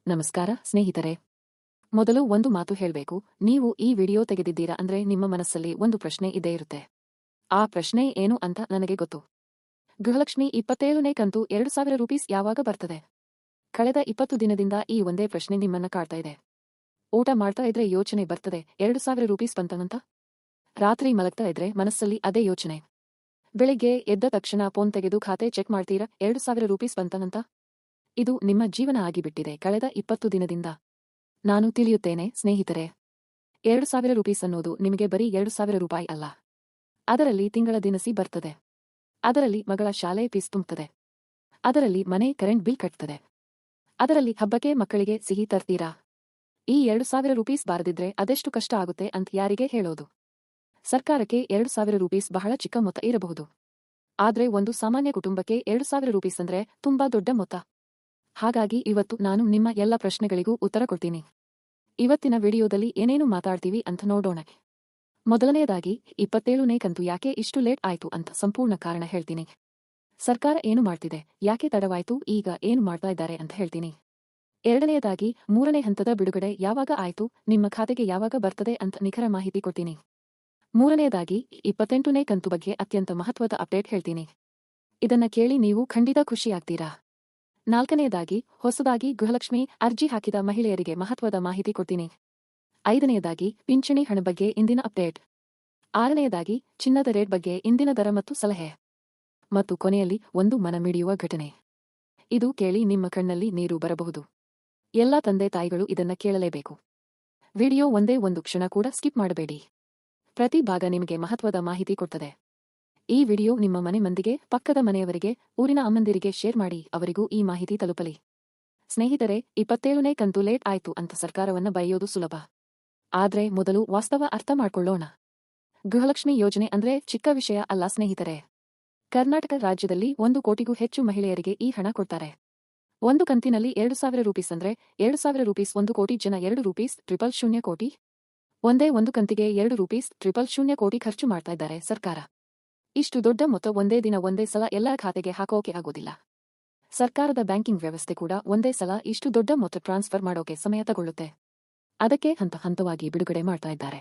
ನಮಸ್ಕಾರ ಸ್ನೇಹಿತರೆ. ಮೊದಲು ಒಂದು ಮಾತು ಹೇಳ್ಬೇಕು. ನೀವು ಈ ವಿಡಿಯೋ ತೆಗೆದಿದ್ದೀರಾ ಅಂದ್ರೆ ನಿಮ್ಮ ಮನಸ್ಸಲ್ಲಿ ಒಂದು ಪ್ರಶ್ನೆ ಇದ್ದೇ ಇರುತ್ತೆ. ಆ ಪ್ರಶ್ನೆ ಏನು ಅಂತ ನನಗೆ ಗೊತ್ತು. ಗೃಹಲಕ್ಷ್ಮಿ 27ನೇ ಕಂತು ₹2000 ಯಾವಾಗ ಬರ್ತದೆ? ಕಳೆದ 20 ದಿನದಿಂದ ಈ ಒಂದೇ ಪ್ರಶ್ನೆ ನಿಮ್ಮನ್ನ ಕಾಡ್ತಾ ಇದೆ. ಊಟ ಮಾಡ್ತಾ ಇದ್ರೆ ಯೋಚನೆ ಬರ್ತದೆ, ₹2000 ಬಂತಂತ. ರಾತ್ರಿ ಮಲಗ್ತಾ ಇದ್ರೆ ಮನಸ್ಸಲ್ಲಿ ಅದೇ ಯೋಚನೆ. ಬೆಳಿಗ್ಗೆ ಎದ್ದ ತಕ್ಷಣ ಫೋನ್ ತೆಗೆದು ಖಾತೆ ಚೆಕ್ ಮಾಡ್ತೀರಾ, ₹2000 ಬಂತಂತ. ಇದು ನಿಮ್ಮ ಜೀವನ ಆಗಿಬಿಟ್ಟಿದೆ ಕಳೆದ 20 ದಿನದಿಂದ. ನಾನು ತಿಳಿಯುತ್ತೇನೆ ಸ್ನೇಹಿತರೆ. ₹2000 ಅನ್ನೋದು ನಿಮಗೆ ಬರೀ ₹2000 ಅಲ್ಲ. ಅದರಲ್ಲಿ ತಿಂಗಳ ದಿನಸಿ ಬರ್ತದೆ. ಅದರಲ್ಲಿ ಮಗಳ ಶಾಲೆ ಫೀಸ್ ತುಂಬುತ್ತದೆ. ಅದರಲ್ಲಿ ಮನೆ ಕರೆಂಟ್ ಬಿಲ್ ಕಟ್ತದೆ. ಅದರಲ್ಲಿ ಹಬ್ಬಕ್ಕೆ ಮಕ್ಕಳಿಗೆ ಸಿಹಿ ತರ್ತೀರಾ? ಈ ₹2000 ಬಾರದಿದ್ರೆ ಅದೆಷ್ಟು ಕಷ್ಟ ಆಗುತ್ತೆ ಅಂತ ಯಾರಿಗೆ ಹೇಳೋದು? ಸರ್ಕಾರಕ್ಕೆ ₹2000 ಬಹಳ ಚಿಕ್ಕ ಮೊತ್ತ ಇರಬಹುದು. ಆದ್ರೆ ಒಂದು ಸಾಮಾನ್ಯ ಕುಟುಂಬಕ್ಕೆ ₹2000 ಅಂದ್ರೆ ತುಂಬಾ ದೊಡ್ಡ ಮೊತ್ತ. ಹಾಗಾಗಿ ಇವತ್ತು ನಾನು ನಿಮ್ಮ ಎಲ್ಲ ಪ್ರಶ್ನೆಗಳಿಗೂ ಉತ್ತರ ಕೊಡ್ತೀನಿ. ಇವತ್ತಿನ ವಿಡಿಯೋದಲ್ಲಿ ಏನೇನು ಮಾತಾಡ್ತೀವಿ ಅಂತ ನೋಡೋಣ. ಮೊದಲನೆಯದಾಗಿ 27ನೇ ಕಂತು ಯಾಕೆ ಇಷ್ಟು ಲೇಟ್ ಆಯ್ತು ಅಂತ ಸಂಪೂರ್ಣ ಕಾರಣ ಹೇಳ್ತೀನಿ. ಸರ್ಕಾರ ಏನು ಮಾಡ್ತಿದೆ, ಯಾಕೆ ತಡವಾಯ್ತು, ಈಗ ಏನು ಮಾಡ್ತಾ ಇದ್ದಾರೆ ಅಂತ ಹೇಳ್ತೀನಿ. ಎರಡನೆಯದಾಗಿ 3ನೇ ಹಂತದ ಬಿಡುಗಡೆ ಯಾವಾಗ ಆಯ್ತು, ನಿಮ್ಮ ಖಾತೆಗೆ ಯಾವಾಗ ಬರ್ತದೆ ಅಂತ ನಿಖರ ಮಾಹಿತಿ ಕೊಡ್ತೀನಿ. ಮೂರನೆಯದಾಗಿ 28ನೇ ಕಂತು ಬಗ್ಗೆ ಅತ್ಯಂತ ಮಹತ್ವದ ಅಪ್ಡೇಟ್ ಹೇಳ್ತೀನಿ. ಇದನ್ನ ಕೇಳಿ ನೀವು ಖಂಡಿತ ಖುಷಿಯಾಗ್ತೀರಾ. ನಾಲ್ಕನೆಯದಾಗಿ ಹೊಸದಾಗಿ ಗೃಹಲಕ್ಷ್ಮಿ ಅರ್ಜಿ ಹಾಕಿದ ಮಹಿಳೆಯರಿಗೆ ಮಹತ್ವದ ಮಾಹಿತಿ ಕೊಡ್ತೀನಿ. ಐದನೆಯದಾಗಿ ಪಿಂಚಣಿ ಹಣ ಬಗ್ಗೆ ಇಂದಿನ ಅಪ್ಡೇಟ್. ಆರನೆಯದಾಗಿ ಚಿನ್ನದ ರೇಟ್ ಬಗ್ಗೆ ಇಂದಿನ ದರ ಮತ್ತು ಸಲಹೆ. ಮತ್ತು ಕೊನೆಯಲ್ಲಿ ಒಂದು ಮನಮಿಡಿಯುವ ಘಟನೆ. ಇದು ಕೇಳಿ ನಿಮ್ಮ ಕಣ್ಣಲ್ಲಿ ನೀರು ಬರಬಹುದು. ಎಲ್ಲಾ ತಂದೆ ತಾಯಿಗಳು ಇದನ್ನ ಕೇಳಲೇಬೇಕು. ವಿಡಿಯೋ ಒಂದೇ ಒಂದು ಕ್ಷಣ ಕೂಡ ಸ್ಕಿಪ್ ಮಾಡಬೇಡಿ. ಪ್ರತಿ ಭಾಗ ನಿಮಗೆ ಮಹತ್ವದ ಮಾಹಿತಿ ಕೊಡ್ತದೆ. ಈ ವಿಡಿಯೋ ನಿಮ್ಮ ಮನೆ ಮಂದಿಗೆ, ಪಕ್ಕದ ಮನೆಯವರಿಗೆ, ಊರಿನ ಅಮ್ಮಂದಿರಿಗೆ ಶೇರ್ ಮಾಡಿ, ಅವರಿಗೂ ಈ ಮಾಹಿತಿ ತಲುಪಲಿ. ಸ್ನೇಹಿತರೆ, 27ನೇ ಕಂತು ಲೇಟ್ ಆಯ್ತು ಅಂತ ಸರ್ಕಾರವನ್ನ ಬೈಯೋದು ಸುಲಭ. ಆದ್ರೆ ಮೊದಲು ವಾಸ್ತವ ಅರ್ಥ ಮಾಡ್ಕೊಳ್ಳೋಣ. ಗೃಹಲಕ್ಷ್ಮಿ ಯೋಜನೆ ಅಂದ್ರೆ ಚಿಕ್ಕ ವಿಷಯ ಅಲ್ಲ ಸ್ನೇಹಿತರೆ. ಕರ್ನಾಟಕ ರಾಜ್ಯದಲ್ಲಿ 1 ಕೋಟಿಗೂ ಹೆಚ್ಚು ಮಹಿಳೆಯರಿಗೆ ಈ ಹಣ ಕೊಡ್ತಾರೆ. ಒಂದು ಕಂತಿನಲ್ಲಿ ₹2000 ಅಂದ್ರೆ ₹2000 1 ಕೋಟಿ ಜನ ₹2,000 ಕೋಟಿ. ಒಂದೇ ಒಂದು ಕಂತಿಗೆ ₹2,000 ಕೋಟಿ ಖರ್ಚು ಮಾಡ್ತಾ ಇದ್ದಾರೆ ಸರ್ಕಾರ. ಇಷ್ಟು ದೊಡ್ಡ ಮೊತ್ತ ಒಂದೇ ದಿನ ಒಂದೇ ಸಲ ಎಲ್ಲಾ ಖಾತೆಗೆ ಹಾಕೋಕೆ ಆಗೋದಿಲ್ಲ. ಸರ್ಕಾರದ ಬ್ಯಾಂಕಿಂಗ್ ವ್ಯವಸ್ಥೆ ಕೂಡ ಒಂದೇ ಸಲ ಇಷ್ಟು ದೊಡ್ಡ ಮೊತ್ತ ಟ್ರಾನ್ಸ್ಫರ್ ಮಾಡೋಕೆ ಸಮಯ ತಗೊಳ್ಳುತ್ತೆ. ಅದಕ್ಕೆ ಹಂತ ಹಂತವಾಗಿ ಬಿಡುಗಡೆ ಮಾಡ್ತಾ ಇದ್ದಾರೆ.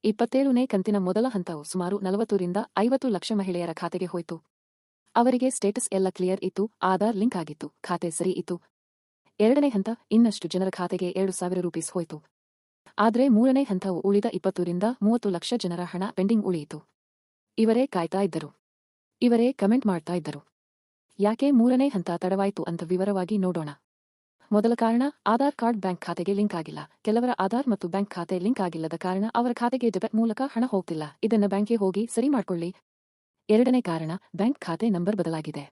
27ನೇ ಕಂತಿನ ಮೊದಲ ಹಂತವು ಸುಮಾರು 40 ರಿಂದ 50 ಲಕ್ಷ ಮಹಿಳೆಯರ ಖಾತೆಗೆ ಹೋಯ್ತು. ಅವರಿಗೆ ಸ್ಟೇಟಸ್ ಎಲ್ಲ ಕ್ಲಿಯರ್ ಇತ್ತು, ಆಧಾರ್ ಲಿಂಕ್ ಆಗಿತ್ತು, ಖಾತೆ ಸರಿ ಇತ್ತು. ಎರಡನೇ ಹಂತ ಇನ್ನಷ್ಟು ಜನರ ಖಾತೆಗೆ ₹2000 ಹೋಯ್ತು. ಆದ್ರೆ ಮೂರನೇ ಹಂತವು ಉಳಿದ 20 ರಿಂದ 30 ಲಕ್ಷ ಜನರ ಹಣ ಪೆಂಡಿಂಗ್ ಉಳಿಯಿತು. ಇವರೇ ಕಾಯ್ತಾ ಇದ್ದರು. ಇವರೇ ಕಮೆಂಟ್ ಮಾಡ್ತಾ ಇದ್ದರು. ಯಾಕೆ ಮೂರನೇ ಹಂತ ತಡವಾಯ್ತು ಅಂತ ವಿವರವಾಗಿ ನೋಡೋಣ. ಮೊದಲ ಕಾರಣ, ಆಧಾರ್ ಕಾರ್ಡ್ ಬ್ಯಾಂಕ್ ಖಾತೆಗೆ ಲಿಂಕ್ ಆಗಿಲ್ಲ. ಕೆಲವರ ಆಧಾರ್ ಮತ್ತು ಬ್ಯಾಂಕ್ ಖಾತೆ ಲಿಂಕ್ ಆಗಿಲ್ಲದ ಕಾರಣ ಅವರ ಖಾತೆಗೆ ಡೆಬಿಟ್ ಮೂಲಕ ಹಣ ಹೋಗ್ತಿಲ್ಲ. ಇದನ್ನ ಬ್ಯಾಂಕ್ಗೆ ಹೋಗಿ ಸರಿ ಮಾಡ್ಕೊಳ್ಳಿ. ಎರಡನೇ ಕಾರಣ, ಬ್ಯಾಂಕ್ ಖಾತೆ ನಂಬರ್ ಬದಲಾಗಿದೆ.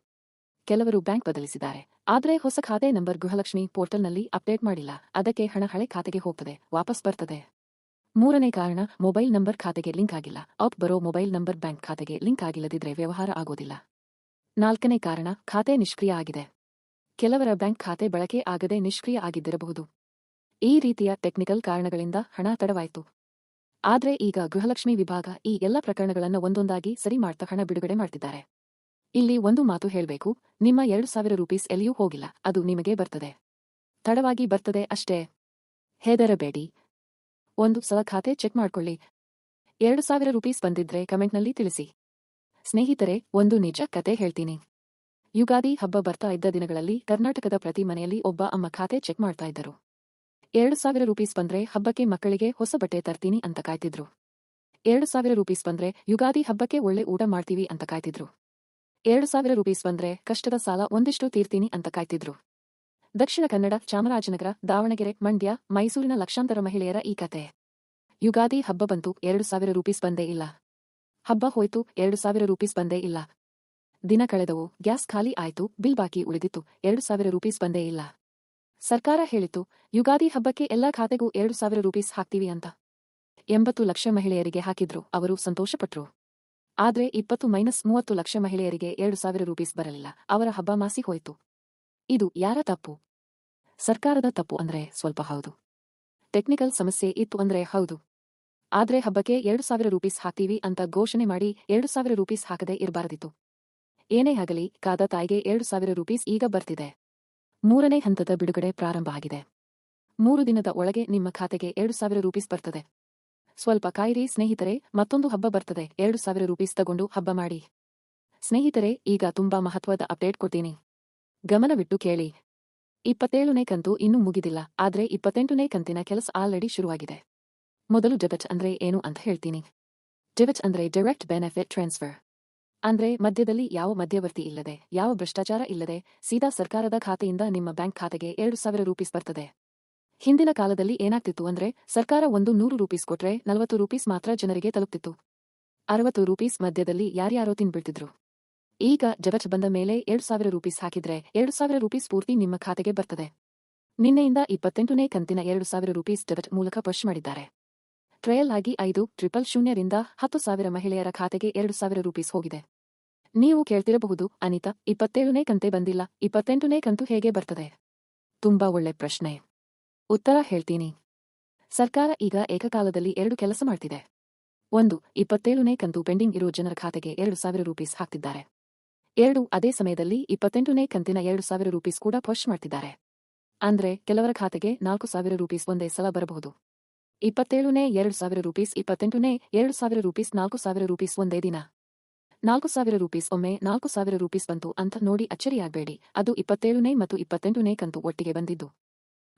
ಕೆಲವರು ಬ್ಯಾಂಕ್ ಬದಲಿಸಿದ್ದಾರೆ, ಆದ್ರೆ ಹೊಸ ಖಾತೆ ನಂಬರ್ ಗೃಹಲಕ್ಷ್ಮಿ ಪೋರ್ಟಲ್ನಲ್ಲಿ ಅಪ್ಡೇಟ್ ಮಾಡಿಲ್ಲ. ಅದಕ್ಕೆ ಹಣ ಹಳೆ ಖಾತೆಗೆ ಹೋಗ್ತದೆ, ವಾಪಸ್ ಬರ್ತದೆ. ಮೂರನೇ ಕಾರಣ, ಮೊಬೈಲ್ ನಂಬರ್ ಖಾತೆಗೆ ಲಿಂಕ್ ಆಗಿಲ್ಲ. ಬರೋ ಮೊಬೈಲ್ ನಂಬರ್ ಬ್ಯಾಂಕ್ ಖಾತೆಗೆ ಲಿಂಕ್ ಆಗಿಲ್ಲದಿದ್ರೆ ವ್ಯವಹಾರ ಆಗೋದಿಲ್ಲ. ನಾಲ್ಕನೇ ಕಾರಣ, ಖಾತೆ ನಿಷ್ಕ್ರಿಯ ಆಗಿದೆ. ಕೆಲವರ ಬ್ಯಾಂಕ್ ಖಾತೆ ಬಳಕೆ ಆಗದೆ ನಿಷ್ಕ್ರಿಯ ಆಗಿದ್ದಿರಬಹುದು. ಈ ರೀತಿಯ ಟೆಕ್ನಿಕಲ್ ಕಾರಣಗಳಿಂದ ಹಣ ತಡವಾಯಿತು. ಆದ್ರೆ ಈಗ ಗೃಹಲಕ್ಷ್ಮಿ ವಿಭಾಗ ಈ ಎಲ್ಲ ಪ್ರಕರಣಗಳನ್ನು ಒಂದೊಂದಾಗಿ ಸರಿ ಮಾಡ್ತಾ ಹಣ ಬಿಡುಗಡೆ ಮಾಡ್ತಿದ್ದಾರೆ. ಇಲ್ಲಿ ಒಂದು ಮಾತು ಹೇಳ್ಬೇಕು, ನಿಮ್ಮ ₹2000 ಎಲ್ಲಿಯೂ ಹೋಗಿಲ್ಲ, ಅದು ನಿಮಗೆ ಬರ್ತದೆ. ತಡವಾಗಿ ಬರ್ತದೆ ಅಷ್ಟೇ. ಹೆದರಬೇಡಿ. ಒಂದು ಸಲ ಖಾತೆ ಚೆಕ್ ಮಾಡ್ಕೊಳ್ಳಿ. ₹2000 ಬಂದಿದ್ರೆ ಕಮೆಂಟ್ನಲ್ಲಿ ತಿಳಿಸಿ. ಸ್ನೇಹಿತರೆ, ಒಂದು ನಿಜ ಕತೆ ಹೇಳ್ತೀನಿ. ಯುಗಾದಿ ಹಬ್ಬ ಬರ್ತಾ ಇದ್ದ ದಿನಗಳಲ್ಲಿ ಕರ್ನಾಟಕದ ಪ್ರತಿ ಮನೆಯಲ್ಲಿ ಒಬ್ಬ ಅಮ್ಮ ಖಾತೆ ಚೆಕ್ ಮಾಡ್ತಾ ಇದ್ದರು. ₹2000 ಬಂದ್ರೆ ಹಬ್ಬಕ್ಕೆ ಮಕ್ಕಳಿಗೆ ಹೊಸ ಬಟ್ಟೆ ತರ್ತೀನಿ ಅಂತ ಕಾಯ್ತಿದ್ರು. ₹2000 ಬಂದ್ರೆ ಯುಗಾದಿ ಹಬ್ಬಕ್ಕೆ ಒಳ್ಳೆ ಊಟ ಮಾಡ್ತೀವಿ ಅಂತ ಕಾಯ್ತಿದ್ರು. ₹2000 ಬಂದ್ರೆ ಕಷ್ಟದ ಸಾಲ ಒಂದಿಷ್ಟು ತೀರ್ತೀನಿ ಅಂತ ಕಾಯ್ತಿದ್ರು. ದಕ್ಷಿಣ ಕನ್ನಡ, ಚಾಮರಾಜನಗರ, ದಾವಣಗೆರೆ, ಮಂಡ್ಯ, ಮೈಸೂರಿನ ಲಕ್ಷಾಂತರ ಮಹಿಳೆಯರ ಈ ಕತೆ. ಯುಗಾದಿ ಹಬ್ಬ ಬಂತು, ₹2000 ಬಂದೇ ಇಲ್ಲ. ಹಬ್ಬ ಹೋಯ್ತು, ₹2000 ಬಂದೇ ಇಲ್ಲ. ದಿನ ಕಳೆದವು, ಗ್ಯಾಸ್ ಖಾಲಿ ಆಯ್ತು, ಬಿಲ್ ಬಾಕಿ ಉಳಿದಿತ್ತು, ₹2000 ಬಂದೇ ಇಲ್ಲ. ಸರ್ಕಾರ ಹೇಳಿತು, ಯುಗಾದಿ ಹಬ್ಬಕ್ಕೆ ಎಲ್ಲಾ ಖಾತೆಗೂ ₹2000 ಹಾಕ್ತೀವಿ ಅಂತ. 80 ಲಕ್ಷ ಮಹಿಳೆಯರಿಗೆ ಹಾಕಿದ್ರು, ಅವರು ಸಂತೋಷಪಟ್ರು. ಆದ್ರೆ 20-30 ಲಕ್ಷ ಮಹಿಳೆಯರಿಗೆ ₹2000 ಬರಲಿಲ್ಲ. ಅವರ ಹಬ್ಬ ಮಾಸಿ ಹೋಯ್ತು. ಇದು ಯಾರ ತಪ್ಪು? ಸರ್ಕಾರದ ತಪ್ಪು ಅಂದ್ರೆ ಸ್ವಲ್ಪ ಹೌದು. ಟೆಕ್ನಿಕಲ್ ಸಮಸ್ಯೆ ಇತ್ತು ಅಂದ್ರೆ ಹೌದು. ಆದ್ರೆ ಹಬ್ಬಕ್ಕೆ ₹2000 ಹಾಕ್ತೀವಿ ಅಂತ ಘೋಷಣೆ ಮಾಡಿ ₹2000 ಹಾಕದೆ ಇರಬಾರದಿತ್ತು. ಏನೇ ಆಗಲಿ, ಕಾದ ತಾಯಿಗೆ ₹2000 ಈಗ ಬರ್ತಿದೆ. ಮೂರನೇ ಹಂತದ ಬಿಡುಗಡೆ ಪ್ರಾರಂಭ ಆಗಿದೆ. 3 ದಿನದ ಒಳಗೆ ನಿಮ್ಮ ಖಾತೆಗೆ 2,000 ರೂಪೀಸ್ ಬರ್ತದೆ. ಸ್ವಲ್ಪ ಕಾಯಿರಿ ಸ್ನೇಹಿತರೆ, ಮತ್ತೊಂದು ಹಬ್ಬ ಬರ್ತದೆ. 2,000 ರೂಪೀಸ್ ತಗೊಂಡು ಹಬ್ಬ ಮಾಡಿ. ಸ್ನೇಹಿತರೆ, ಈಗ ತುಂಬಾ ಮಹತ್ವದ ಅಪ್ಡೇಟ್ ಕೊಡ್ತೀನಿ. ಗಮನವಿಟ್ಟು ಕೇಳಿ. 27ನೇ ಕಂತು ಇನ್ನೂ ಮುಗಿದಿಲ್ಲ, ಆದ್ರೆ 28ನೇ ಕಂತಿನ ಕೆಲಸ ಆಲ್ರೆಡಿ ಶುರುವಾಗಿದೆ. ಮೊದಲು ಡೆಬಿಟ್ ಅಂದ್ರೆ ಏನು ಅಂತ ಹೇಳ್ತೀನಿ. ಡೆಬಿಟ್ ಅಂದ್ರೆ ಡೈರೆಕ್ಟ್ ಬೆನಿಫಿಟ್ ಟ್ರಾನ್ಸ್ಫರ್. ಅಂದ್ರೆ ಮಧ್ಯದಲ್ಲಿ ಯಾವ ಮಧ್ಯವರ್ತಿ ಇಲ್ಲದೆ, ಯಾವ ಭ್ರಷ್ಟಾಚಾರ ಇಲ್ಲದೆ ಸೀದಾ ಸರ್ಕಾರದ ಖಾತೆಯಿಂದ ನಿಮ್ಮ ಬ್ಯಾಂಕ್ ಖಾತೆಗೆ 2,000 ರೂಪೀಸ್ ಬರ್ತದೆ. ಹಿಂದಿನ ಕಾಲದಲ್ಲಿ ಏನಾಗ್ತಿತ್ತು ಅಂದ್ರೆ ಸರ್ಕಾರ 100 ರೂಪೀಸ್ ಕೊಟ್ರೆ 40 ರೂಪೀಸ್ ಮಾತ್ರ ಜನರಿಗೆ ತಲುಪ್ತಿತ್ತು. 60 ರೂಪೀಸ್ ಮಧ್ಯದಲ್ಲಿ ಯಾರ್ಯಾರೋ ತಿನ್ಬಿಡ್ತಿದ್ರು. ಈಗ ಡೆಬಿಟ್ ಬಂದ ಮೇಲೆ 2,000 ರೂಪೀಸ್ ಹಾಕಿದ್ರೆ 2,000 ರೂಪೀಸ್ ಪೂರ್ತಿ ನಿಮ್ಮ ಖಾತೆಗೆ ಬರ್ತದೆ. ನಿನ್ನೆಯಿಂದ 28ನೇ ಕಂತಿನ 2,000 ರೂಪೀಸ್ ಡೆಬಿಟ್ ಮೂಲಕ ಪುಶ್ ಮಾಡಿದ್ದಾರೆ. ಟ್ರಯಲ್ ಆಗಿ 5,000 ರಿಂದ 10,000 ಮಹಿಳೆಯರ ಖಾತೆಗೆ 2,000 ರೂಪೀಸ್ ಹೋಗಿದೆ. ನೀವು ಕೇಳ್ತಿರಬಹುದು, ಅನಿತಾ 27ನೇ ಕಂತೆ ಬಂದಿಲ್ಲ, 28ನೇ ಕಂತು ಹೇಗೆ ಬರ್ತದೆ? ತುಂಬಾ ಒಳ್ಳೆ ಪ್ರಶ್ನೆ. ಉತ್ತರ ಹೇಳ್ತೀನಿ. ಸರ್ಕಾರ ಈಗ ಏಕಕಾಲದಲ್ಲಿ 2 ಕೆಲಸ ಮಾಡ್ತಿದೆ. 1, 27ನೇ ಕಂತು ಪೆಂಡಿಂಗ್ ಇರೋ ಜನರ ಖಾತೆಗೆ 2,000 ರೂಪೀಸ್ ಹಾಕ್ತಿದ್ದಾರೆ. 2, ಅದೇ ಸಮಯದಲ್ಲಿ 28ನೇ ಕಂತಿನ 2,000 ರೂಪೀಸ್ ಕೂಡ ಪುಶ್ ಮಾಡ್ತಿದ್ದಾರೆ. ಅಂದ್ರೆ ಕೆಲವರ ಖಾತೆಗೆ 4,000 ರೂಪೀಸ್ ಒಂದೇ ಸಲ ಬರಬಹುದು. 27ನೇ 2,000 ರೂಪೀಸ್, 28ನೇ 2,000 ರೂಪೀಸ್, 4,000 ರೂಪೀಸ್ ಒಂದೇ ದಿನ. 4,000 ರೂಪೀಸ್ ಒಮ್ಮೆ 4,000 ರೂಪೀಸ್ ಬಂತು ಅಂತ ನೋಡಿ ಅಚ್ಚರಿಯಾಗಬೇಡಿ. ಅದು 27ನೇ ಮತ್ತು 28ನೇ ಕಂತು ಒಟ್ಟಿಗೆ ಬಂದಿದ್ದು.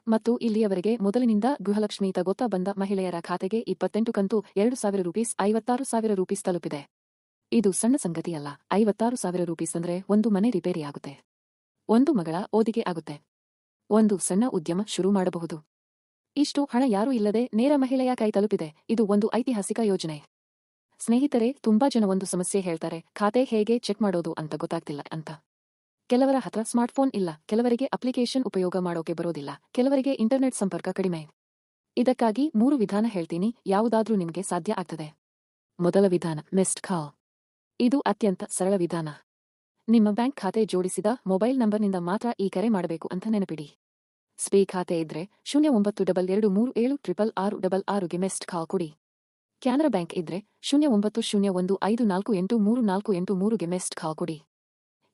ಮತ್ತು ಇಲ್ಲಿಯವರೆಗೆ ಮೊದಲಿನಿಂದ ಗೃಹಲಕ್ಷ್ಮಿ ತಗೋತಾ ಬಂದ ಮಹಿಳೆಯರ ಖಾತೆಗೆ 28 ಕಂತು 2,000 ರೂಪೀಸ್ 56,000 ರೂಪೀಸ್ ತಲುಪಿದೆ. ಇದು ಸಣ್ಣ ಸಂಗತಿಯಲ್ಲ. 56,000 ರೂಪೀಸ್ ಅಂದ್ರೆ ಒಂದು ಮನೆ ರಿಪೇರಿ ಆಗುತ್ತೆ, ಒಂದು ಮಗಳ ಓದಿಗೆ ಆಗುತ್ತೆ, ಒಂದು ಸಣ್ಣ ಉದ್ಯಮ ಶುರು ಮಾಡಬಹುದು. ಇಷ್ಟು ಹಣ ಯಾರೂ ಇಲ್ಲದೆ ನೇರ ಮಹಿಳೆಯ ಕೈ ತಲುಪಿದೆ. ಇದು ಒಂದು ಐತಿಹಾಸಿಕ ಯೋಜನೆ. ಸ್ನೇಹಿತರೆ, ತುಂಬಾ ಜನ ಒಂದು ಸಮಸ್ಯೆ ಹೇಳ್ತಾರೆ, ಖಾತೆ ಹೇಗೆ ಚೆಕ್ ಮಾಡೋದು ಅಂತ ಗೊತ್ತಾಗ್ತಿಲ್ಲ ಅಂತ. ಕೆಲವರ ಹತ್ರ ಸ್ಮಾರ್ಟ್ಫೋನ್ ಇಲ್ಲ, ಕೆಲವರಿಗೆ ಅಪ್ಲಿಕೇಶನ್ ಉಪಯೋಗ ಮಾಡೋಕೆ ಬರೋದಿಲ್ಲ, ಕೆಲವರಿಗೆ ಇಂಟರ್ನೆಟ್ ಸಂಪರ್ಕ ಕಡಿಮೆ. ಇದಕ್ಕಾಗಿ 3 ವಿಧಾನ ಹೇಳ್ತೀನಿ, ಯಾವುದಾದ್ರೂ ನಿಮಗೆ ಸಾಧ್ಯ ಆಗ್ತದೆ. ಮೊದಲ ವಿಧಾನ ಮಿಸ್ಡ್ ಕಾಲ್. ಇದು ಅತ್ಯಂತ ಸರಳ ವಿಧಾನ. ನಿಮ್ಮ ಬ್ಯಾಂಕ್ ಖಾತೆ ಜೋಡಿಸಿದ ಮೊಬೈಲ್ ನಂಬರ್ನಿಂದ ಮಾತ್ರ ಈ ಕರೆ ಮಾಡಬೇಕು ಅಂತ ನೆನಪಿಡಿ. ಸ್ಪೀ ಖಾತೆ ಇದ್ರೆ 0922376666ಗೆ ಮಿಸ್ಡ್ ಕಾಲ್ ಕೊಡಿ. ಕ್ಯಾನರಾ ಬ್ಯಾಂಕ್ ಇದ್ರೆ 0901548483ಗೆ ಮಿಸ್ಡ್ ಕಾಲ್ ಕೊಡಿ.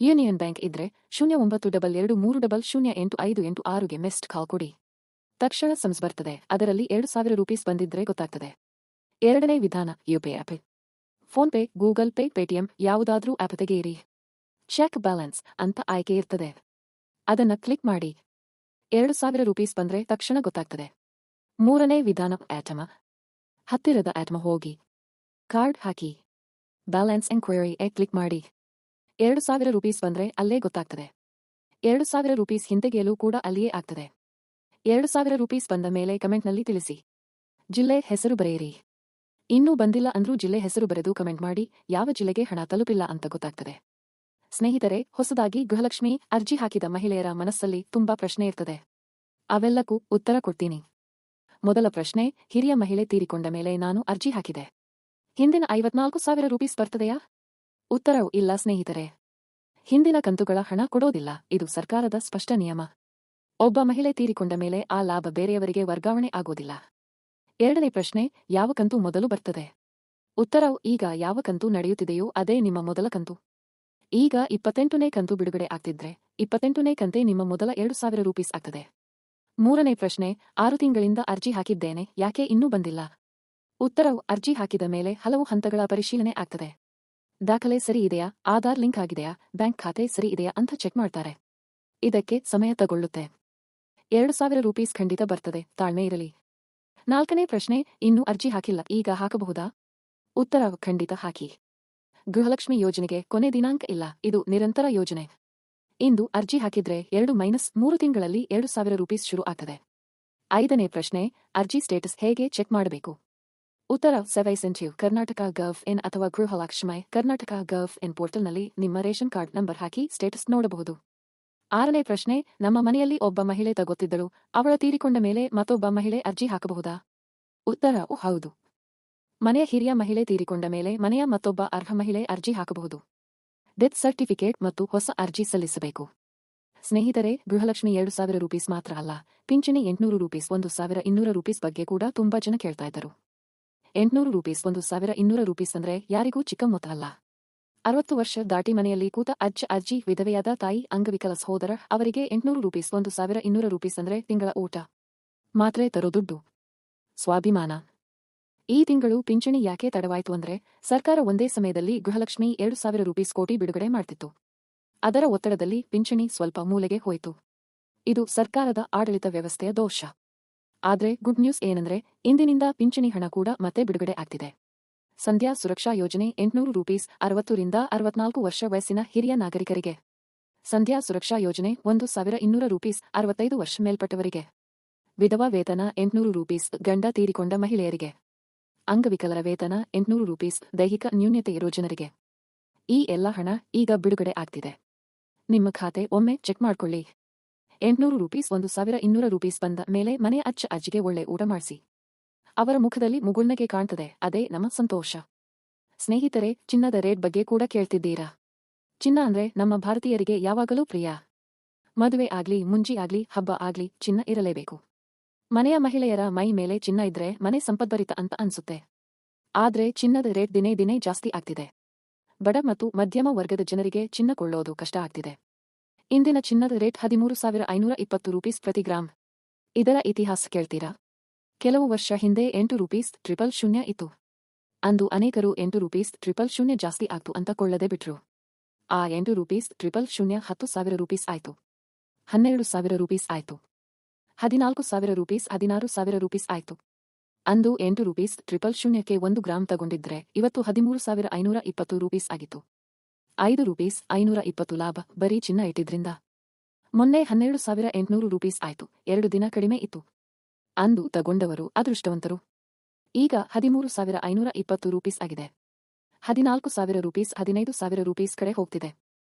ಯೂನಿಯನ್ ಬ್ಯಾಂಕ್ ಇದ್ರೆ 092230085886ಗೆ ಮಿಸ್ಡ್ ಕಾಲ್ ಕೊಡಿ. ತಕ್ಷಣ ಸಮ್ಸ್ ಬರ್ತದೆ. ಅದರಲ್ಲಿ 2,000 ರೂಪೀಸ್ ಬಂದಿದ್ರೆ ಗೊತ್ತಾಗ್ತದೆ. ಎರಡನೇ ವಿಧಾನ UPI app. PhonePe, Google Pay, Paytm ಯಾವುದಾದ್ರೂ ಆಪ್ ತೆಗೆಯಿರಿ. ಚೆಕ್ ಬ್ಯಾಲೆನ್ಸ್ ಅಂತ ಆಯ್ಕೆ ಇರ್ತದೆ. ಅದನ್ನ ಕ್ಲಿಕ್ ಮಾಡಿ. 2,000 ರೂಪೀಸ್ ಬಂದ್ರೆ ತಕ್ಷಣ ಗೊತ್ತಾಗ್ತದೆ. ಮೂರನೇ ವಿಧಾನ ಆಟಮ. ಹತ್ತಿರದ ಆಟಮ ಹೋಗಿ ಕಾರ್ಡ್ ಹಾಕಿ ಬ್ಯಾಲೆನ್ಸ್ ಎಂಕ್ವೈರಿ ಕ್ಲಿಕ್ ಮಾಡಿ. 2,000 ರೂಪೀಸ್ ಬಂದ್ರೆ ಅಲ್ಲೇ ಗೊತ್ತಾಗ್ತದೆ. 2,000 ರೂಪೀಸ್ ಹಿಂತೆಗೆಯಲು ಕೂಡ ಅಲ್ಲಿಯೇ ಆಗ್ತದೆ. 2,000 ರೂಪೀಸ್ ಬಂದ ಮೇಲೆ ಕಮೆಂಟ್ನಲ್ಲಿ ತಿಳಿಸಿ. ಜಿಲ್ಲೆ ಹೆಸರು ಬರೆಯಿರಿ. ಇನ್ನೂ ಬಂದಿಲ್ಲ ಅಂದ್ರೂ ಜಿಲ್ಲೆ ಹೆಸರು ಬರೆದು ಕಮೆಂಟ್ ಮಾಡಿ, ಯಾವ ಜಿಲ್ಲೆಗೆ ಹಣ ತಲುಪಿಲ್ಲ ಅಂತ ಗೊತ್ತಾಗ್ತದೆ. ಸ್ನೇಹಿತರೆ, ಹೊಸದಾಗಿ ಗೃಹಲಕ್ಷ್ಮಿ ಅರ್ಜಿ ಹಾಕಿದ ಮಹಿಳೆಯರ ಮನಸ್ಸಲ್ಲಿ ತುಂಬಾ ಪ್ರಶ್ನೆ ಇರ್ತದೆ. ಅವೆಲ್ಲಕ್ಕೂ ಉತ್ತರ ಕೊಡ್ತೀನಿ. ಮೊದಲ ಪ್ರಶ್ನೆ, ಹಿರಿಯ ಮಹಿಳೆ ತೀರಿಕೊಂಡ ಮೇಲೆ ನಾನು ಅರ್ಜಿ ಹಾಕಿದೆ, ಹಿಂದಿನ 54,000 ರೂಪೀಸ್ ಬರ್ತದೆಯಾ? ಉತ್ತರವು ಇಲ್ಲ ಸ್ನೇಹಿತರೆ. ಹಿಂದಿನ ಕಂತುಗಳ ಹಣ ಕೊಡೋದಿಲ್ಲ. ಇದು ಸರ್ಕಾರದ ಸ್ಪಷ್ಟ ನಿಯಮ. ಒಬ್ಬ ಮಹಿಳೆ ತೀರಿಕೊಂಡ ಮೇಲೆ ಆ ಲಾಭ ಬೇರೆಯವರಿಗೆ ವರ್ಗಾವಣೆ ಆಗೋದಿಲ್ಲ. ಎರಡನೇ ಪ್ರಶ್ನೆ, ಯಾವ ಕಂತು ಮೊದಲು ಬರ್ತದೆ? ಉತ್ತರವು ಈಗ ಯಾವ ಕಂತು ನಡೆಯುತ್ತಿದೆಯೋ ಅದೇ ನಿಮ್ಮ ಮೊದಲ ಕಂತು. ಈಗ 28ನೇ ಕಂತು ಬಿಡುಗಡೆ ಆಗ್ತಿದ್ರೆ 28ನೇ ಕಂತೆ ನಿಮ್ಮ ಮೊದಲ 2,000 ರೂಪೀಸ್ ಆಗ್ತದೆ. ಮೂರನೇ ಪ್ರಶ್ನೆ, 6 ತಿಂಗಳಿಂದ ಅರ್ಜಿ ಹಾಕಿದ್ದೇನೆ, ಯಾಕೆ ಇನ್ನೂ ಬಂದಿಲ್ಲ? ಉತ್ತರವು ಅರ್ಜಿ ಹಾಕಿದ ಮೇಲೆ ಹಲವು ಹಂತಗಳ ಪರಿಶೀಲನೆ ಆಗ್ತದೆ. ದಾಖಲೆ ಸರಿ ಇದೆಯಾ, ಆಧಾರ್ ಲಿಂಕ್ ಆಗಿದೆಯಾ, ಬ್ಯಾಂಕ್ ಖಾತೆ ಸರಿ ಇದೆಯಾ ಅಂತ ಚೆಕ್ ಮಾಡ್ತಾರೆ. ಇದಕ್ಕೆ ಸಮಯ ತಗೊಳ್ಳುತ್ತೆ. 2,000 ರೂಪೀಸ್ ಖಂಡಿತ ಬರ್ತದೆ, ತಾಳ್ಮೆ ಇರಲಿ. ನಾಲ್ಕನೇ ಪ್ರಶ್ನೆ, ಇನ್ನೂ ಅರ್ಜಿ ಹಾಕಿಲ್ಲ, ಈಗ ಹಾಕಬಹುದಾ? ಉತ್ತರ ಖಂಡಿತ ಹಾಕಿ. ಗೃಹಲಕ್ಷ್ಮಿ ಯೋಜನೆಗೆ ಕೊನೆ ದಿನಾಂಕ ಇಲ್ಲ, ಇದು ನಿರಂತರ ಯೋಜನೆ. ಇಂದು ಅರ್ಜಿ ಹಾಕಿದ್ರೆ 2-3 ತಿಂಗಳಲ್ಲಿ 2,000 ರೂಪೀಸ್ ಶುರು ಆಗ್ತದೆ. ಐದನೇ ಪ್ರಶ್ನೆ, ಅರ್ಜಿ ಸ್ಟೇಟಸ್ ಹೇಗೆ ಚೆಕ್ ಮಾಡಬೇಕು? ಉತ್ತರ ಸೆವೈಸೆಂಟಿವ್ ಕರ್ನಾಟಕ ಗವ್.ಇನ್ ಅಥವಾ ಗೃಹಲಕ್ಷ್ಮಿ ಕರ್ನಾಟಕ ಗವ್.ಇನ್ ಪೋರ್ಟಲ್ನಲ್ಲಿ ನಿಮ್ಮ ರೇಷನ್ ಕಾರ್ಡ್ ನಂಬರ್ ಹಾಕಿ ಸ್ಟೇಟಸ್ ನೋಡಬಹುದು. ಆರನೇ ಪ್ರಶ್ನೆ, ನಮ್ಮ ಮನೆಯಲ್ಲಿ ಒಬ್ಬ ಮಹಿಳೆ ತಗೋತಿದ್ದಳು, ಅವಳ ತೀರಿಕೊಂಡ ಮೇಲೆ ಮತ್ತೊಬ್ಬ ಮಹಿಳೆ ಅರ್ಜಿ ಹಾಕಬಹುದಾ? ಉತ್ತರ ಹೌದು. ಮನೆಯ ಹಿರಿಯ ಮಹಿಳೆ ತೀರಿಕೊಂಡ ಮೇಲೆ ಮನೆಯ ಮತ್ತೊಬ್ಬ ಅರ್ಹ ಮಹಿಳೆ ಅರ್ಜಿ ಹಾಕಬಹುದು. ಡೆತ್ ಸರ್ಟಿಫಿಕೇಟ್ ಮತ್ತು ಹೊಸ ಅರ್ಜಿ ಸಲ್ಲಿಸಬೇಕು. ಸ್ನೇಹಿತರೆ, ಗೃಹಲಕ್ಷ್ಮಿ 2,000 ರೂಪೀಸ್ ಮಾತ್ರ ಅಲ್ಲ, ಪಿಂಚಣಿ 800 ರೂಪೀಸ್ 1,200 ರೂಪೀಸ್ ಬಗ್ಗೆ ಕೂಡ ತುಂಬಾ ಜನ ಕೇಳ್ತಾ ಇದ್ದರು. 800 ರೂಪೀಸ್ 1,200 ರೂಪೀಸ್ ಅಂದ್ರೆ ಯಾರಿಗೂ ಚಿಕ್ಕ ಮೊತ್ತ ಅಲ್ಲ. 60 ವರ್ಷ ದಾಟಿ ಮನೆಯಲ್ಲಿ ಕೂತ ಅಜ್ಜಿ, ವಿಧವೆಯಾದ ತಾಯಿ, ಅಂಗವಿಕಲ ಸಹೋದರ ಅವರಿಗೆ 800 ರೂಪೀಸ್ 1,200 ರೂಪೀಸ್ ಅಂದ್ರೆ ತಿಂಗಳ ಊಟ. ಮಾತ್ರೆ ತರೋ ದುಡ್ಡು. ಸ್ವಾಭಿಮಾನ. ಈ ತಿಂಗಳು ಪಿಂಚಣಿ ಯಾಕೆ ತಡವಾಯ್ತು ಅಂದ್ರೆ ಸರ್ಕಾರ ಒಂದೇ ಸಮಯದಲ್ಲಿ ಗೃಹಲಕ್ಷ್ಮಿ 2,000 ರೂಪೀಸ್ ಕೋಟಿ ಬಿಡುಗಡೆ ಮಾಡ್ತಿತ್ತು. ಅದರ ಒತ್ತಡದಲ್ಲಿ ಪಿಂಚಣಿ ಸ್ವಲ್ಪ ಮೂಲೆಗೆ ಹೋಯಿತು. ಇದು ಸರ್ಕಾರದ ಆಡಳಿತ ವ್ಯವಸ್ಥೆಯ ದೋಷ. ಆದ್ರೆ ಗುಡ್ ನ್ಯೂಸ್ ಏನಂದ್ರೆ ಇಂದಿನಿಂದ ಪಿಂಚಣಿ ಹಣ ಕೂಡ ಮತ್ತೆ ಬಿಡುಗಡೆ ಆಗ್ತಿದೆ. ಸಂಧ್ಯಾ ಸುರಕ್ಷಾ ಯೋಜನೆ 800 ರೂಪೀಸ್ 60 ರಿಂದ 64 ವರ್ಷ ವಯಸ್ಸಿನ ಹಿರಿಯ ನಾಗರಿಕರಿಗೆ. ಸಂಧ್ಯಾ ಸುರಕ್ಷಾ ಯೋಜನೆ 1,200 ರೂಪೀಸ್ 65 ವರ್ಷ ಮೇಲ್ಪಟ್ಟವರಿಗೆ. ವಿಧವಾ ವೇತನ 800 ರೂಪೀಸ್ ಗಂಡ ತೀರಿಕೊಂಡ ಮಹಿಳೆಯರಿಗೆ. ಅಂಗವಿಕಲರ ವೇತನ 800 ರೂಪೀಸ್ ದೈಹಿಕ ನ್ಯೂನ್ಯತೆ ಇರೋ ಜನರಿಗೆ. ಈ ಎಲ್ಲ ಹಣ ಈಗ ಬಿಡುಗಡೆ ಆಗ್ತಿದೆ. ನಿಮ್ಮ ಖಾತೆ ಒಮ್ಮೆ ಚೆಕ್ ಮಾಡ್ಕೊಳ್ಳಿ. 800 ರೂಪೀಸ್ 1,200 ರೂಪೀಸ್ ಬಂದ ಮೇಲೆ ಮನೆ ಅಜ್ಜಿಗೆ ಒಳ್ಳೆ ಊಟ ಮಾಡಿಸಿ. ಅವರ ಮುಖದಲ್ಲಿ ಮುಗುಳ್ನಗೆ ಕಾಣ್ತದೆ, ಅದೇ ನಮ್ಮ ಸಂತೋಷ. ಸ್ನೇಹಿತರೆ, ಚಿನ್ನದ ರೇಟ್ ಬಗ್ಗೆ ಕೂಡ ಕೇಳ್ತಿದ್ದೀರಾ? ಚಿನ್ನ ಅಂದ್ರೆ ನಮ್ಮ ಭಾರತೀಯರಿಗೆ ಯಾವಾಗಲೂ ಪ್ರಿಯ. ಮದುವೆ ಆಗ್ಲಿ ಮುಂಜಿ ಆಗ್ಲಿ ಹಬ್ಬ ಆಗ್ಲಿ ಚಿನ್ನ ಇರಲೇಬೇಕು. ಮನೆಯ ಮಹಿಳೆಯರ ಮೈ ಮೇಲೆ ಚಿನ್ನ ಇದ್ರೆ ಮನೆ ಸಂಪದ್ಭರಿತ ಅಂತ ಅನ್ಸುತ್ತೆ. ಆದ್ರೆ ಚಿನ್ನದ ರೇಟ್ ದಿನೇ ದಿನೇ ಜಾಸ್ತಿ ಆಗ್ತಿದೆ. ಬಡ ಮತ್ತು ಮಧ್ಯಮ ವರ್ಗದ ಜನರಿಗೆ ಚಿನ್ನ ಕೊಳ್ಳೋದು ಕಷ್ಟ ಆಗ್ತಿದೆ. ಇಂದಿನ ಚಿನ್ನದ ರೇಟ್ 13,520 ರೂಪೀಸ್ ಪ್ರತಿ ಗ್ರಾಂ. ಇದರ ಇತಿಹಾಸ ಕೇಳ್ತೀರಾ? ಕೆಲವು ವರ್ಷ ಹಿಂದೆ 8 ರೂಪೀಸ್ 000 ಇತ್ತು. ಅಂದು ಅನೇಕರು 8 ರೂಪೀಸ್ 000 ಜಾಸ್ತಿ ಆಗ್ತು ಅಂತ ಕೊಳ್ಳದೆ ಬಿಟ್ರು. ಆ 8 ರೂಪೀಸ್ 000 10,000 ರೂಪೀಸ್ ಆಯ್ತು. 12,000 ರೂಪೀಸ್ ಆಯ್ತು. 14,000 ರೂಪೀಸ್ 16,000 ರೂಪೀಸ್ ಆಯ್ತು. ಅಂದು 8 ರೂಪೀಸ್ 000ಕ್ಕೆ 1 ಗ್ರಾಂ ತಗೊಂಡಿದ್ರೆ ಇವತ್ತು 13,520 ರೂಪೀಸ್ ಆಗಿತ್ತು. 5 ರೂಪೀಸ್ 520 ಲಾಭ ಬರೀ ಚಿನ್ನ ಇಟ್ಟಿದ್ರಿಂದ. ಮೊನ್ನೆ 12,800 ರೂಪೀಸ್ ಆಯ್ತು. 2 ದಿನ ಕಡಿಮೆ ಇತ್ತು. ಅಂದು ತಗೊಂಡವರು ಅದೃಷ್ಟವಂತರು. ಈಗ 13,520 ರೂಪೀಸ್ ಆಗಿದೆ. 14,000 ರೂಪೀಸ್ 15,000 ರೂಪೀಸ್ ಕಡೆ ಹೋಗ್ತಿದೆ.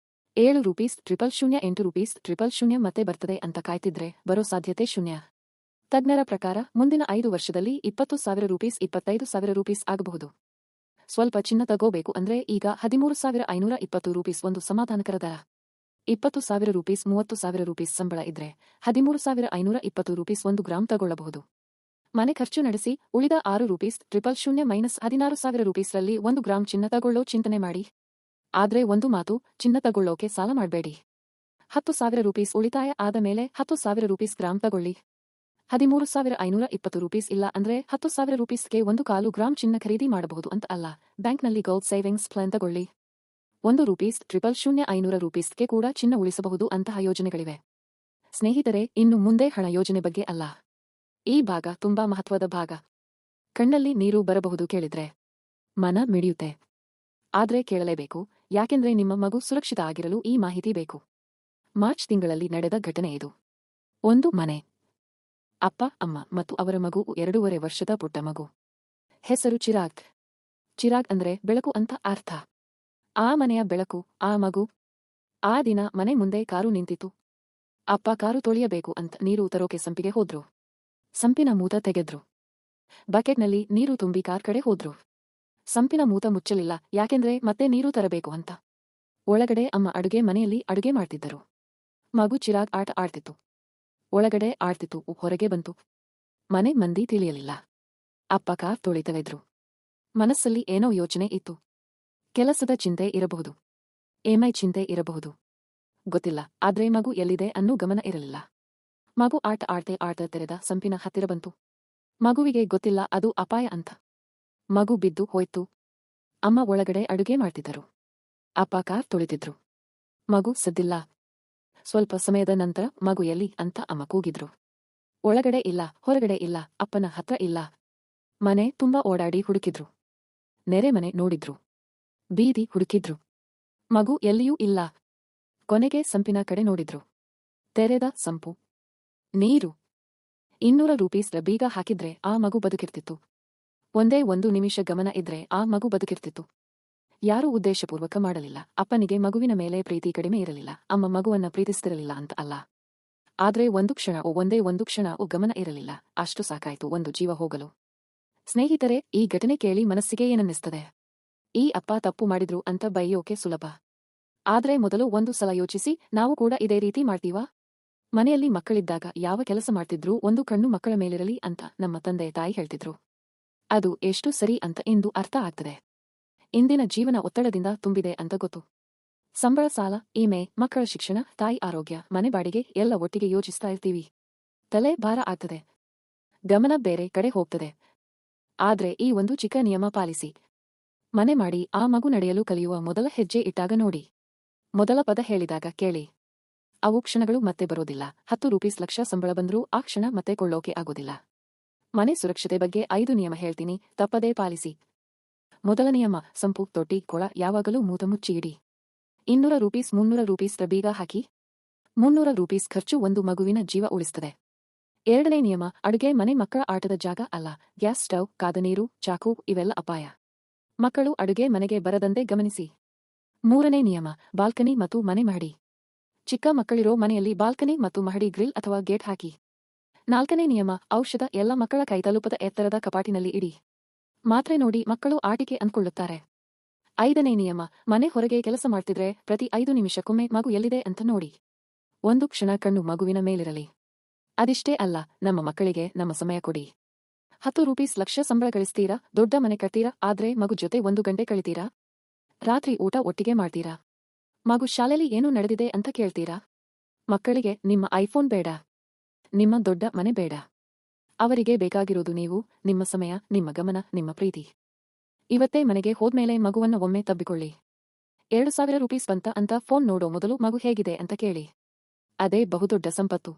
7 ರೂಪೀಸ್ 000 8 ರೂಪೀಸ್ 000 ಮತ್ತೆ ಬರ್ತದೆ ಅಂತ ಕಾಯ್ತಿದ್ರೆ ಬರೋ ಸಾಧ್ಯತೆ ಶೂನ್ಯ. ತಜ್ಞರ ಪ್ರಕಾರ ಮುಂದಿನ 5 ವರ್ಷದಲ್ಲಿ 20,000 ರೂಪೀಸ್ 25,000 ರೂಪೀಸ್ ಆಗಬಹುದು. ಸ್ವಲ್ಪ ಚಿನ್ನ ತಗೋಬೇಕು ಅಂದ್ರೆ ಈಗ 13,520 ರೂಪೀಸ್ ಒಂದು ಸಮಾಧಾನಕರ ದರ. 20,000 ರೂಪೀಸ್ 30,000 ರೂಪೀಸ್ ಸಂಬಳ ಇದ್ರೆ 13,520 ರೂಪೀಸ್ 1 ಗ್ರಾಂ ತಗೊಳ್ಳಬಹುದು. ಮನೆ ಖರ್ಚು ನಡೆಸಿ ಉಳಿದ 6 ರೂಪೀಸ್ 000 ಮೈನಸ್ 16,000 ರೂಪೀಸ್ರಲ್ಲಿ 1 ಗ್ರಾಂ ಚಿನ್ನ ತಗೊಳ್ಳೋ ಚಿಂತನೆ ಮಾಡಿ. ಆದ್ರೆ ಒಂದು ಮಾತು, ಚಿನ್ನ ತಗೊಳ್ಳೋಕೆ ಸಾಲ ಮಾಡ್ಬೇಡಿ. 10,000 ರೂಪೀಸ್ ಉಳಿತಾಯ ಆದ ಮೇಲೆ 10,000 ರೂಪೀಸ್ ಗ್ರಾಂ ತಗೊಳ್ಳಿ. 13,520 ರೂಪೀಸ್ ಇಲ್ಲ ಅಂದ್ರೆ 10,000 ರೂಪೀಸ್ಗೆ 1/4 ಗ್ರಾಂ ಚಿನ್ನ ಖರೀದಿ ಮಾಡಬಹುದು ಅಂತ ಅಲ್ಲ. ಬ್ಯಾಂಕ್ನಲ್ಲಿ ಗೋಲ್ಡ್ ಸೇವಿಂಗ್ಸ್ ಪ್ಲಾನ್ ತಗೊಳ್ಳಿ. 1 ರೂಪೀಸ್ 000 500 ರೂಪೀಸ್ಗೆ ಕೂಡ ಚಿನ್ನ ಉಳಿಸಬಹುದು ಅಂತಹ ಯೋಜನೆಗಳಿವೆ. ಸ್ನೇಹಿತರೆ, ಇನ್ನು ಮುಂದೆ ಹಣ ಯೋಜನೆ ಬಗ್ಗೆ ಅಲ್ಲ. ಈ ಭಾಗ ತುಂಬಾ ಮಹತ್ವದ ಭಾಗ. ಕಣ್ಣಲ್ಲಿ ನೀರು ಬರಬಹುದು ಕೇಳಿದ್ರೆ. ಮನ ಮಿಡಿಯುತ್ತೆ. ಆದ್ರೆ ಕೇಳಲೇಬೇಕು, ಯಾಕೆಂದ್ರೆ ನಿಮ್ಮ ಮಗು ಸುರಕ್ಷಿತ ಆಗಿರಲು ಈ ಮಾಹಿತಿ ಬೇಕು. ಮಾರ್ಚ್ ತಿಂಗಳಲ್ಲಿ ನಡೆದ ಘಟನೆ ಇದು. ಒಂದು ಮನೆ. ಅಪ್ಪ, ಅಮ್ಮ ಮತ್ತು ಅವರ ಮಗು 2.5 ವರ್ಷದ ಪುಟ್ಟ ಮಗು. ಹೆಸರು ಚಿರಾಗ್. ಚಿರಾಗ್ ಅಂದ್ರೆ ಬೆಳಕು ಅಂತ ಅರ್ಥ. ಆ ಮನೆಯ ಬೆಳಕು ಆ ಮಗು. ಆ ದಿನ ಮನೆ ಮುಂದೆ ಕಾರು ನಿಂತಿತು. ಅಪ್ಪ ಕಾರು ತೊಳೆಯಬೇಕು ಅಂತ ನೀರು ತರೋಕೆ ಸಂಪಿಗೆ ಹೋದ್ರು. ಸಂಪಿನ ಮೂತ ತೆಗೆದ್ರು. ಬಕೆಟ್ನಲ್ಲಿ ನೀರು ತುಂಬಿ ಕಾರ್ ಕಡೆ ಹೋದ್ರು. ಸಂಪಿನ ಮೂತ ಮುಚ್ಚಲಿಲ್ಲ, ಯಾಕೆಂದ್ರೆ ಮತ್ತೆ ನೀರು ತರಬೇಕು ಅಂತ. ಒಳಗಡೆ ಅಮ್ಮ ಅಡುಗೆ ಮನೆಯಲ್ಲಿ ಅಡುಗೆ ಮಾಡ್ತಿದ್ದರು. ಮಗು ಚಿರಾಗ್ ಆಟ ಆಡ್ತಿತ್ತು. ಒಳಗಡೆ ಆಡ್ತಿತ್ತು, ಹೊರಗೆ ಬಂತು. ಮನೆ ಮಂದಿ ತಿಳಿಯಲಿಲ್ಲ. ಅಪ್ಪ ಕಾರ್ ತೊಳಿತಲಿದ್ರು. ಮನಸ್ಸಲ್ಲಿ ಏನೋ ಯೋಚನೆ ಇತ್ತು. ಕೆಲಸದ ಚಿಂತೆ ಇರಬಹುದು. EMI ಚಿಂತೆ ಇರಬಹುದು. ಗೊತ್ತಿಲ್ಲ, ಆದ್ರೆ ಮಗು ಎಲ್ಲಿದೆ ಅನ್ನೋ ಗಮನ ಇರಲಿಲ್ಲ. ಮಗು ಆಟ ಆಡ್ತಾ ತೆರೆದ ಸಂಪಿನ ಹತ್ತಿರ ಬಂತು. ಮಗುವಿಗೆ ಗೊತ್ತಿಲ್ಲ ಅದು ಅಪಾಯ ಅಂತ. ಮಗು ಬಿದ್ದು ಹೋಯ್ತು. ಅಮ್ಮ ಒಳಗಡೆ ಅಡುಗೆ ಮಾಡ್ತಿದ್ದರು. ಅಪ್ಪ ಕಾರ್ ತೊಳಿತಿದ್ರು. ಮಗು ಸದ್ದಿಲ್ಲ. ಸ್ವಲ್ಪ ಸಮಯದ ನಂತರ ಮಗು ಎಲ್ಲಿ ಅಂತ ಅಮ್ಮ ಕೂಗಿದ್ರು. ಒಳಗಡೆ ಇಲ್ಲ, ಹೊರಗಡೆ ಇಲ್ಲ, ಅಪ್ಪನ ಹತ್ರ ಇಲ್ಲ. ಮನೆ ತುಂಬಾ ಓಡಾಡಿ ಹುಡುಕಿದ್ರು. ನೆರೆ ಮನೆ ನೋಡಿದ್ರು. ಬೀದಿ ಹುಡುಕಿದ್ರು. ಮಗು ಎಲ್ಲಿಯೂ ಇಲ್ಲ. ಕೊನೆಗೆ ಸಂಪಿನ ಕಡೆ ನೋಡಿದ್ರು. ತೆರೆದ ಸಂಪು. ನೀರು. 200 ರೂಪೀಸ್ ಬೀಗ ಹಾಕಿದ್ರೆ ಆ ಮಗು ಬದುಕಿರ್ತಿತ್ತು. ಒಂದೇ 1 ನಿಮಿಷ ಗಮನ ಇದ್ರೆ ಆ ಮಗು ಬದುಕಿರ್ತಿತ್ತು. ಯಾರೂ ಉದ್ದೇಶಪೂರ್ವಕ ಮಾಡಲಿಲ್ಲ. ಅಪ್ಪನಿಗೆ ಮಗುವಿನ ಮೇಲೆ ಪ್ರೀತಿ ಕಡಿಮೆ ಇರಲಿಲ್ಲ. ಅಮ್ಮ ಮಗುವನ್ನ ಪ್ರೀತಿಸ್ತಿರಲಿಲ್ಲ ಅಂತ ಅಲ್ಲ. ಆದ್ರೆ ಒಂದೇ ಒಂದು ಕ್ಷಣ ಗಮನ ಇರಲಿಲ್ಲ. ಅಷ್ಟು ಸಾಕಾಯ್ತು ಒಂದು ಜೀವ ಹೋಗಲು. ಸ್ನೇಹಿತರೆ, ಈ ಘಟನೆ ಕೇಳಿ ಮನಸ್ಸಿಗೆ ಏನನ್ನಿಸ್ತದೆ? ಈ ಅಪ್ಪ ತಪ್ಪು ಮಾಡಿದ್ರು ಅಂತ ಬೈಯೋಕೆ ಸುಲಭ. ಆದ್ರೆ ಮೊದಲು ಒಂದು ಸಲ ಯೋಚಿಸಿ, ನಾವು ಕೂಡ ಇದೇ ರೀತಿ ಮಾಡ್ತೀವಾ? ಮನೆಯಲ್ಲಿ ಮಕ್ಕಳಿದ್ದಾಗ ಯಾವ ಕೆಲಸ ಮಾಡ್ತಿದ್ರೂ ಒಂದು ಕಣ್ಣು ಮಕ್ಕಳ ಮೇಲಿರಲಿ ಅಂತ ನಮ್ಮ ತಂದೆ ತಾಯಿ ಹೇಳ್ತಿದ್ರು. ಅದು ಎಷ್ಟು ಸರಿ ಅಂತ ಇಂದು ಅರ್ಥ ಆಗ್ತದೆ. ಇಂದಿನ ಜೀವನ ಒತ್ತಡದಿಂದ ತುಂಬಿದೆ ಅಂತ ಗೊತ್ತು. ಸಂಬಳ, ಸಾಲ, EMI, ಮಕ್ಕಳ ಶಿಕ್ಷಣ, ತಾಯಿ ಆರೋಗ್ಯ, ಮನೆ ಬಾಡಿಗೆ ಎಲ್ಲ ಒಟ್ಟಿಗೆ ಯೋಚಿಸ್ತಾ ಇರ್ತೀವಿ. ತಲೆ ಭಾರ ಆಗ್ತದೆ. ಗಮನ ಬೇರೆ ಕಡೆ ಹೋಗ್ತದೆ. ಆದ್ರೆ ಈ ಒಂದು ಚಿಕ್ಕ ನಿಯಮ ಪಾಲಿಸಿ. ಮನೆ ಮಾಡಿ ಆ ಮಗು ನಡೆಯಲು ಕಲಿಯುವ ಮೊದಲ ಹೆಜ್ಜೆ ಇಟ್ಟಾಗ ನೋಡಿ. ಮೊದಲ ಪದ ಹೇಳಿದಾಗ ಕೇಳಿ. ಅವು ಕ್ಷಣಗಳು ಮತ್ತೆ ಬರೋದಿಲ್ಲ. 10 ರೂಪೀಸ್ ಲಕ್ಷ ಸಂಬಳ ಬಂದ್ರೂ ಆ ಕ್ಷಣ ಮತ್ತೆ ಕೊಳ್ಳೋಕೆ ಆಗೋದಿಲ್ಲ. ಮನೆ ಸುರಕ್ಷತೆ ಬಗ್ಗೆ 5 ನಿಯಮ ಹೇಳ್ತೀನಿ, ತಪ್ಪದೇ ಪಾಲಿಸಿ. ಮೊದಲ ನಿಯಮ, ಸಂಪು, ತೊಟ್ಟಿ, ಕೊಳ ಯಾವಾಗಲೂ ಮೂತ ಮುಚ್ಚಿ ಇಡಿ. 200 ರೂಪೀಸ್ 300 ರೂಪೀಸ್ ಬೀಗ ಹಾಕಿ. 300 ರೂಪೀಸ್ ಖರ್ಚು ಒಂದು ಮಗುವಿನ ಜೀವ ಉಳಿಸ್ತದೆ. 2ನೇ ನಿಯಮ, ಅಡುಗೆ ಮನೆ ಮಕ್ಕಳ ಆಟದ ಜಾಗ ಅಲ್ಲ. ಗ್ಯಾಸ್ ಸ್ಟವ್, ಕಾದ ನೀರು, ಚಾಕು ಇವೆಲ್ಲ ಅಪಾಯ. ಮಕ್ಕಳು ಅಡುಗೆ ಮನೆಗೆ ಬರದಂತೆ ಗಮನಿಸಿ. 3ನೇ ನಿಯಮ, ಬಾಲ್ಕನಿ ಮತ್ತು ಮನೆ ಮಹಡಿ. ಚಿಕ್ಕ ಮಕ್ಕಳಿರೋ ಮನೆಯಲ್ಲಿ ಬಾಲ್ಕನಿ ಮತ್ತು ಮಹಡಿ ಗ್ರಿಲ್ ಅಥವಾ ಗೇಟ್ ಹಾಕಿ. 4ನೇ ನಿಯಮ, ಔಷಧ ಎಲ್ಲ ಮಕ್ಕಳ ಕೈ ತಲುಪದ ಎತ್ತರದ ಕಪಾಟಿನಲ್ಲಿ ಇಡಿ. ಮಾತ್ರೆ ನೋಡಿ ಮಕ್ಕಳು ಆಟಿಕೆ ಅಂದ್ಕೊಳ್ಳುತ್ತಾರೆ. 5ನೇ ನಿಯಮ, ಮನೆ ಹೊರಗೆ ಕೆಲಸ ಮಾಡ್ತಿದ್ರೆ ಪ್ರತಿ 5 ನಿಮಿಷಕ್ಕೊಮ್ಮೆ ಮಗು ಎಲ್ಲಿದೆ ಅಂತ ನೋಡಿ. ಒಂದು ಕ್ಷಣ ಕಣ್ಣು ಮಗುವಿನ ಮೇಲಿರಲಿ. ಅದಿಷ್ಟೇ ಅಲ್ಲ, ನಮ್ಮ ಮಕ್ಕಳಿಗೆ ನಮ್ಮ ಸಮಯ ಕೊಡಿ. 10 ರೂಪೀಸ್ ಲಕ್ಷ ಸಂಬಳ ಗಳಿಸ್ತೀರಾ, ದೊಡ್ಡ ಮನೆ ಕಟ್ತೀರಾ, ಆದ್ರೆ ಮಗು ಜೊತೆ 1 ಗಂಟೆ ಕಳಿತೀರಾ? ರಾತ್ರಿ ಊಟ ಒಟ್ಟಿಗೆ ಮಾಡ್ತೀರಾ? ಮಗು ಶಾಲೆಯಲ್ಲಿ ಏನು ನಡೆದಿದೆ ಅಂತ ಕೇಳ್ತೀರಾ? ಮಕ್ಕಳಿಗೆ ನಿಮ್ಮ ಐಫೋನ್ ಬೇಡ, ನಿಮ್ಮ ದೊಡ್ಡ ಮನೆ ಬೇಡ. ಅವರಿಗೆ ಬೇಕಾಗಿರೋದು ನೀವು, ನಿಮ್ಮ ಸಮಯ, ನಿಮ್ಮ ಗಮನ, ನಿಮ್ಮ ಪ್ರೀತಿ. ಇವತ್ತೇ ಮನೆಗೆ ಹೋದ್ಮೇಲೆ ಮಗುವನ್ನ ಒಮ್ಮೆ ತಬ್ಬಿಕೊಳ್ಳಿ. 2000 ರೂಪೀಸ್ ಬಂತ ಅಂತ ಫೋನ್ ನೋಡೋ ಮೊದಲು ಮಗು ಹೇಗಿದೆ ಅಂತ ಕೇಳಿ. ಅದೇ ಬಹುದೊಡ್ಡ ಸಂಪತ್ತು.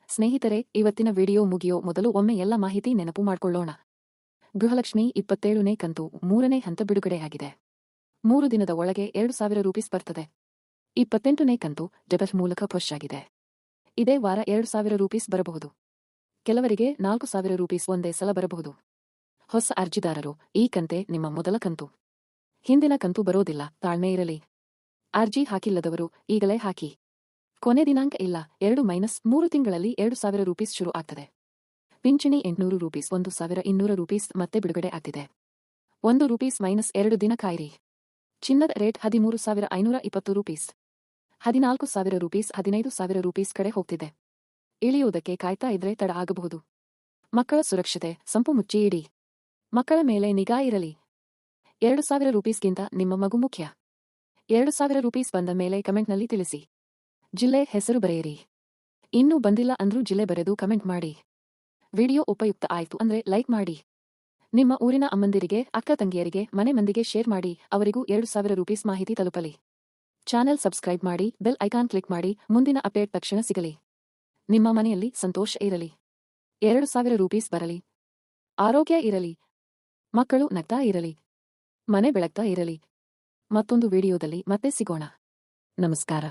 ಸ್ನೇಹಿತರೆ, ಇವತ್ತಿನ ವಿಡಿಯೋ ಮುಗಿಯೋ ಮೊದಲು ಒಮ್ಮೆ ಎಲ್ಲ ಮಾಹಿತಿ ನೆನಪು ಮಾಡ್ಕೊಳ್ಳೋಣ. ಗೃಹಲಕ್ಷ್ಮಿ 27ನೇ ಕಂತು 3ನೇ ಹಂತ ಬಿಡುಗಡೆಯಾಗಿದೆ. 3 ದಿನದ ಒಳಗೆ 2000 ರೂಪೀಸ್ ಬರ್ತದೆ. 28ನೇ ಕಂತು ಡೆಬಿಟ್ ಮೂಲಕ ಪುಷ್ ಆಗಿದೆ. ಇದೇ ವಾರ 2000 ರೂಪೀಸ್ ಬರಬಹುದು. ಕೆಲವರಿಗೆ 4000 ರೂಪೀಸ್ ಒಂದೇ ಸಲ ಬರಬಹುದು. ಹೊಸ ಅರ್ಜಿದಾರರು, ಈ ಕಂತೆ ನಿಮ್ಮ ಮೊದಲ ಕಂತು. ಹಿಂದಿನ ಕಂತು ಬರೋದಿಲ್ಲ, ತಾಳ್ಮೆ ಇರಲಿ. ಅರ್ಜಿ ಹಾಕಿಲ್ಲದವರು ಈಗಲೇ ಹಾಕಿ. ಕೊನೆ ದಿನಾಂಕ ಇಲ್ಲ. 2-3 ತಿಂಗಳಲ್ಲಿ 2000 ರೂಪೀಸ್ ಶುರು ಆಗ್ತದೆ. ಪಿಂಚಣಿ 800 ರೂಪೀಸ್ 1200 ರೂಪೀಸ್ ಮತ್ತೆ ಬಿಡುಗಡೆ ಆಗ್ತಿದೆ. 1 ರೂಪೀಸ್ -2 ದಿನ ಕಾಯಿರಿ. ಚಿನ್ನದ ರೇಟ್ 13,520 ರೂಪೀಸ್. 14,000 ರೂಪೀಸ್ 15,000 ರೂಪೀಸ್ ಕಡೆ ಹೋಗ್ತಿದೆ. ಇಳಿಯುವುದಕ್ಕೆ ಕಾಯ್ತಾ ಇದ್ರೆ ತಡ ಆಗಬಹುದು. ಮಕ್ಕಳ ಸುರಕ್ಷತೆ, ಸಂಪು ಮುಚ್ಚಿ ಇಡಿ. ಮಕ್ಕಳ ಮೇಲೆ ನಿಗಾ ಇರಲಿ. 2000 ರೂಪೀಸ್ಗಿಂತ ನಿಮ್ಮ ಮಗು ಮುಖ್ಯ. 2000 ರೂಪೀಸ್ ಬಂದ ಮೇಲೆ ಕಮೆಂಟ್ನಲ್ಲಿ ತಿಳಿಸಿ. ಜಿಲ್ಲೆ ಹೆಸರು ಬರೆಯಿರಿ. ಇನ್ನೂ ಬಂದಿಲ್ಲ ಅಂದ್ರೂ ಜಿಲ್ಲೆ ಬರೆದು ಕಮೆಂಟ್ ಮಾಡಿ. ವಿಡಿಯೋ ಉಪಯುಕ್ತ ಆಯ್ತು ಅಂದ್ರೆ ಲೈಕ್ ಮಾಡಿ. ನಿಮ್ಮ ಊರಿನ ಅಮ್ಮಂದಿರಿಗೆ, ಅಕ್ಕ ತಂಗಿಯರಿಗೆ, ಮನೆ ಮಂದಿಗೆ ಶೇರ್ ಮಾಡಿ, ಅವರಿಗೂ 2000 ರೂಪೀಸ್ ಮಾಹಿತಿ ತಲುಪಲಿ. ಚಾನೆಲ್ ಸಬ್ಸ್ಕ್ರೈಬ್ ಮಾಡಿ, ಬೆಲ್ ಐಕಾನ್ ಕ್ಲಿಕ್ ಮಾಡಿ, ಮುಂದಿನ ಅಪ್ಡೇಟ್ ತಕ್ಷಣ ಸಿಗಲಿ. ನಿಮ್ಮ ಮನೆಯಲ್ಲಿ ಸಂತೋಷ ಇರಲಿ. 2000 ರೂಪೀಸ್ ಬರಲಿ. ಆರೋಗ್ಯ ಇರಲಿ. ಮಕ್ಕಳು ನಗ್ತಾ ಇರಲಿ. ಮನೆ ಬೆಳಗ್ತಾ ಇರಲಿ. ಮತ್ತೊಂದು ವಿಡಿಯೋದಲ್ಲಿ ಮತ್ತೆ ಸಿಗೋಣ. ನಮಸ್ಕಾರ.